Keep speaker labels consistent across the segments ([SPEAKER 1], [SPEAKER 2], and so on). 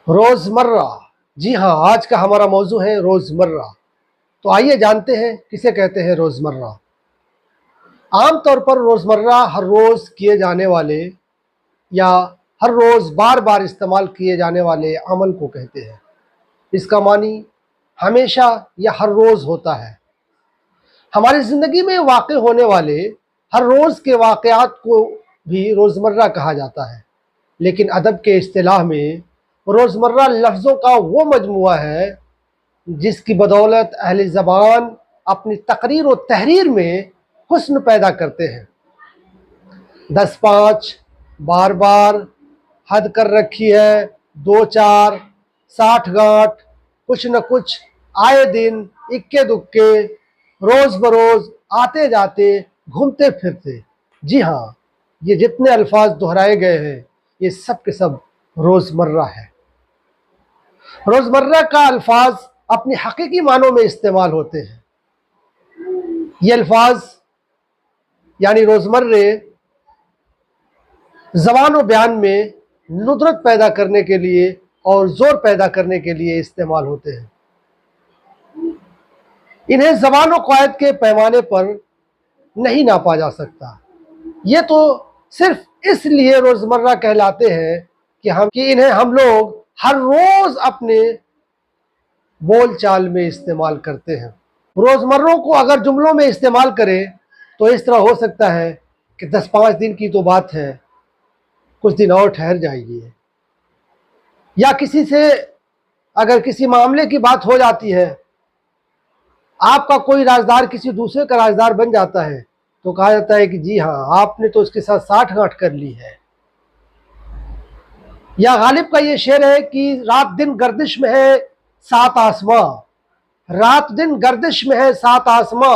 [SPEAKER 1] روزمرہ، جی ہاں، آج کا ہمارا موضوع ہے روزمرہ۔ تو آئیے جانتے ہیں کسے کہتے ہیں روزمرہ۔ عام طور پر روزمرہ ہر روز کیے جانے والے یا ہر روز بار بار استعمال کیے جانے والے عمل کو کہتے ہیں۔ اس کا معنی ہمیشہ یا ہر روز ہوتا ہے۔ ہماری زندگی میں واقع ہونے والے ہر روز کے واقعات کو بھی روزمرہ کہا جاتا ہے، لیکن ادب کے اصطلاح میں روزمرہ لفظوں کا وہ مجموعہ ہے جس کی بدولت اہل زبان اپنی تقریر و تحریر میں حسن پیدا کرتے ہیں۔ 10-5، بار بار، حد کر رکھی ہے، 2-4، 60-گانٹھ، کچھ نہ کچھ، آئے دن، اکے دکے، روز بروز، آتے جاتے، گھومتے پھرتے۔ جی ہاں، یہ جتنے الفاظ دہرائے گئے ہیں یہ سب کے سب روزمرہ ہے۔ روزمرہ کا الفاظ اپنی حقیقی معنوں میں استعمال ہوتے ہیں۔ یہ الفاظ یعنی روزمرہ زبان و بیان میں ندرت پیدا کرنے کے لیے اور زور پیدا کرنے کے لیے استعمال ہوتے ہیں۔ انہیں زبان و قواعد کے پیمانے پر نہیں ناپا جا سکتا۔ یہ تو صرف اس لیے روزمرہ کہلاتے ہیں کہ انہیں ہم لوگ ہر روز اپنے بول چال میں استعمال کرتے ہیں۔ روزمروں کو اگر جملوں میں استعمال کریں تو اس طرح ہو سکتا ہے کہ 10-5 دن کی تو بات ہے، کچھ دن اور ٹھہر جائیے، یا کسی سے اگر کسی معاملے کی بات ہو جاتی ہے، آپ کا کوئی رازدار کسی دوسرے کا رازدار بن جاتا ہے تو کہا جاتا ہے کہ جی ہاں، آپ نے تو اس کے ساتھ 60-گانٹھ کر لی ہے۔ یا غالب کا یہ شعر ہے کہ رات دن گردش میں ہے 7 آسماں، رات دن گردش میں ہے 7 آسماں،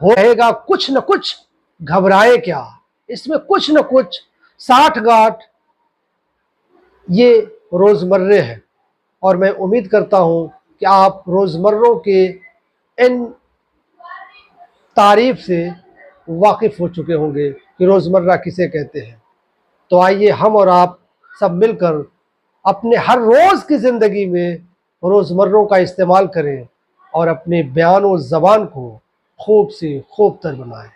[SPEAKER 1] ہو رہے گا کچھ نہ کچھ گھبرائے کیا۔ اس میں کچھ نہ کچھ، 60-گانٹھ، یہ روزمرہ ہے، اور میں امید کرتا ہوں کہ آپ روزمروں کے ان تعریف سے واقف ہو چکے ہوں گے کہ روزمرہ کسے کہتے ہیں۔ تو آئیے ہم اور آپ سب مل کر اپنے ہر روز کی زندگی میں روزمروں کا استعمال کریں اور اپنے بیان و زبان کو خوب سے خوب تر بنائیں۔